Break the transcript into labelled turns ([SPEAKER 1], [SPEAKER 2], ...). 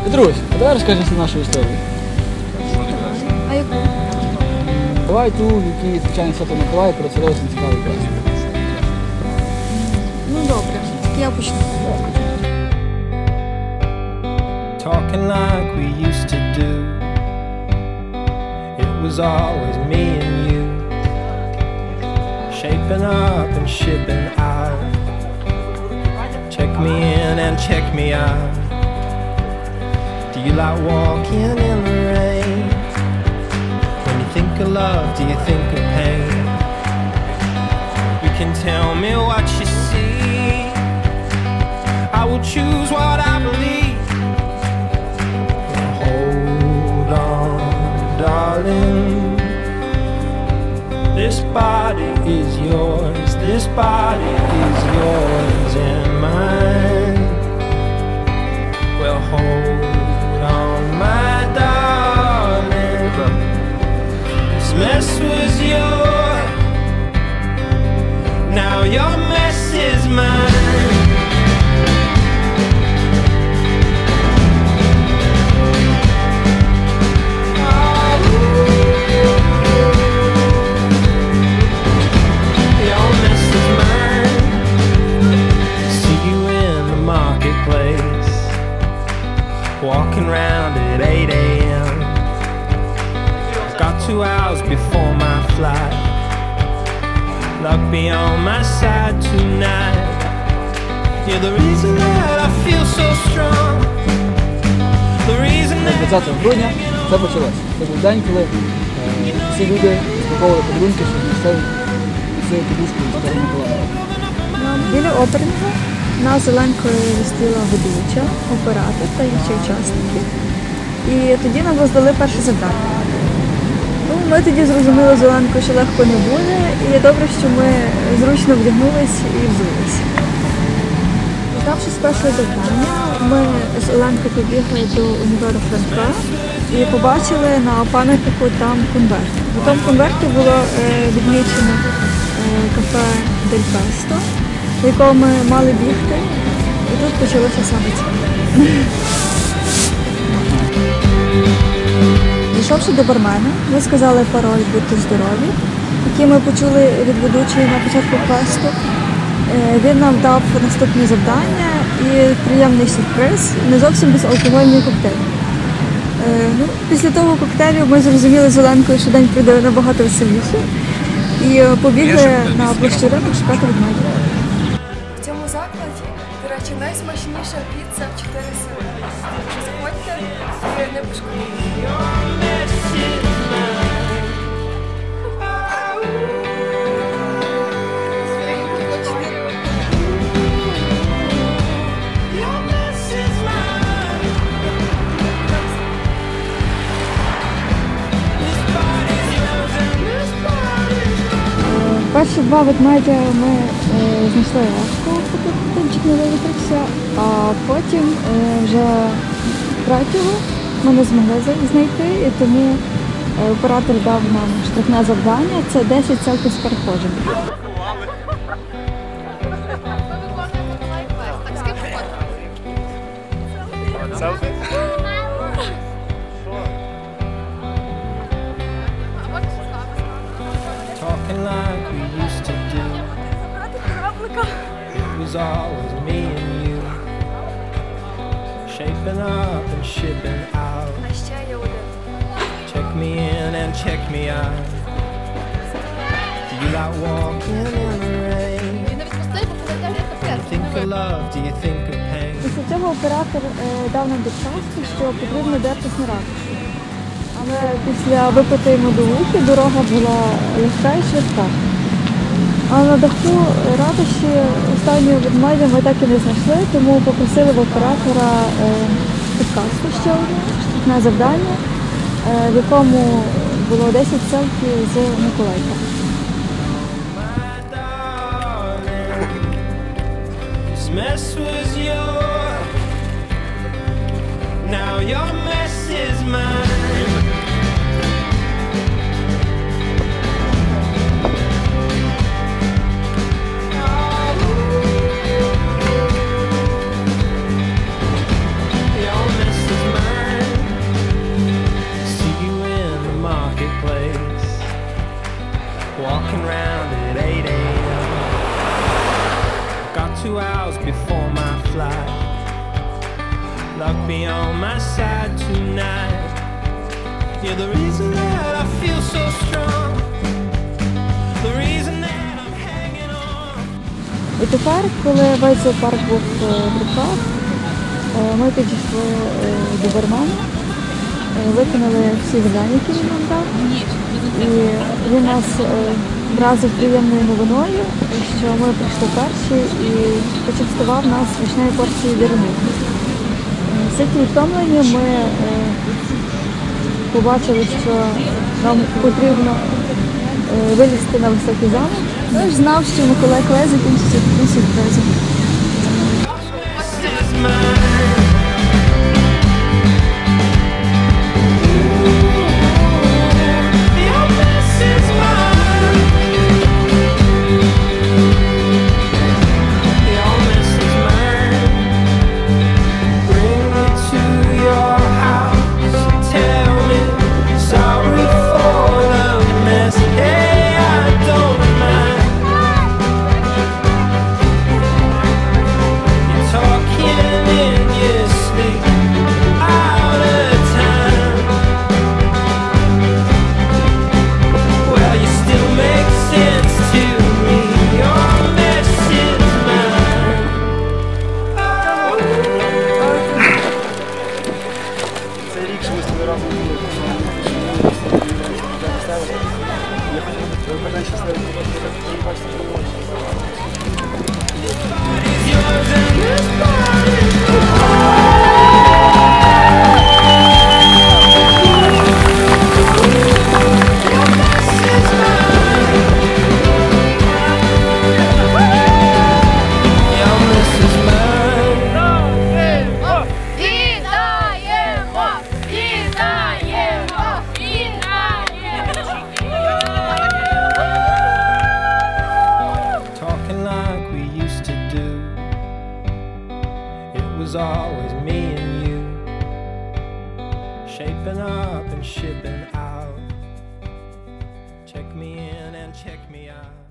[SPEAKER 1] Петрусь, а давай розкажеш нашу історію.
[SPEAKER 2] А яку?
[SPEAKER 1] Давай ту, в якій звичайно Свято Миколай переселився на цікавий клас.
[SPEAKER 2] Ну добре, я почну.
[SPEAKER 3] Talking like we used to do. It was always me and you, shaping up and shipping out. Check me in and check me out. Do you like walking in the rain? When you think of love, do you think of pain? You can tell me what you see. I will choose what I believe. Hold on, darling. This body is yours. This body is yours and mine. Well, hold on, my darling. This mess was yours. Now your mess is mine. Your mess is mine. See you in the marketplace, walking round at 8 a.m. Got 2 hours before my flight. Luck be on my side tonight. You're the reason that I feel so strong. The reason that
[SPEAKER 1] 20 грудня це почалося. Це був день, коли всі люди розпаковували подарунки, щоб місцеві носили подушку з Святого Миколая.
[SPEAKER 2] Біля оперного нас зеленкою зустріла ведуча, оператор та інші учасники. І тоді нам роздали перше завдання. Ну, ми тоді зрозуміли з Оленкою, що легко не буде, і добре, що ми зручно вдягнулись і взулись. Здавшись першого завдання, ми з Оленкою побігли до універу Франка і побачили на пам'ятнику там конверт. У тому конверті було відмічено кафе Дель Песто, в якому ми мали бігти, і тут почалося саме це. Дійшовши до бармена, ми сказали пароль «Будьте здорові», який ми почули від ведучої на початку квесту. Він нам дав наступне завдання і приємний сюрприз – не зовсім безалкогольний коктейль. Після того коктейлю ми зрозуміли з Оленкою, що день прийде набагато веселіше, і побігли на площу ринок шукати ведмедів.
[SPEAKER 4] В цьому закладі, до речі, найсмачніша піца в 4 сили. Заходьте і не пошкодуйте.
[SPEAKER 2] Перші 2 ведмедя ми знайшли легко, поки коктейльчик не вивітрився, а потім вже третього ми не змогли знайти, і тому оператор дав нам штрафне завдання – це 10 селфі з перехожим.
[SPEAKER 3] talking like we used to do. It was always me and you, shaping up and shipping out. Check me in and check me out. Do you like walking in the rain? Do you think of love? Do you think of pain?
[SPEAKER 2] Після цього оператор дав нам підказку, що потрібно дертись на ратуші. Але після випитої медовухи дорога була легка і швидка. А на даху ратуші останнього ведмедя ми так і не знайшли, тому попросили в оператора підказку ще одну, штрафне завдання, в якому було 10 селфі з Миколайком.
[SPEAKER 3] Mess was yours, now your mess is mine. Your mess is mine. luck be on my side tonight. You're the reason that I feel so strong, the reason that I'm hanging on.
[SPEAKER 2] І тепер, коли весь зоопарк був в руках, ми підійшли до бармена, викинули всі завдання, які він нам дав. І він нас вразив приємною новиною, що ми прийшли перші і почастував нас смачною порцією вірники. Ситі і втомлені ми побачили, що нам потрібно вилізти на високий замок. Тож знав, що Миколай Клей закінчиться таким сюрпризом.
[SPEAKER 3] This is mine. Your mess is mine. Your mess is mine. Bring me to your house and tell me sorry for the mess. Hey, I don't mind. You're talking in your sleep, out of time. Well, you still make sense to me. Your mess is mine.
[SPEAKER 5] Цей рік, що ми з тобою разом були, я хотів би щасливий,
[SPEAKER 3] It's yours and this body. Your mess is mine. Your mess is mine. Talking like we used to do. It was always me and you, shaping up and shipping out. Check me in and check me out.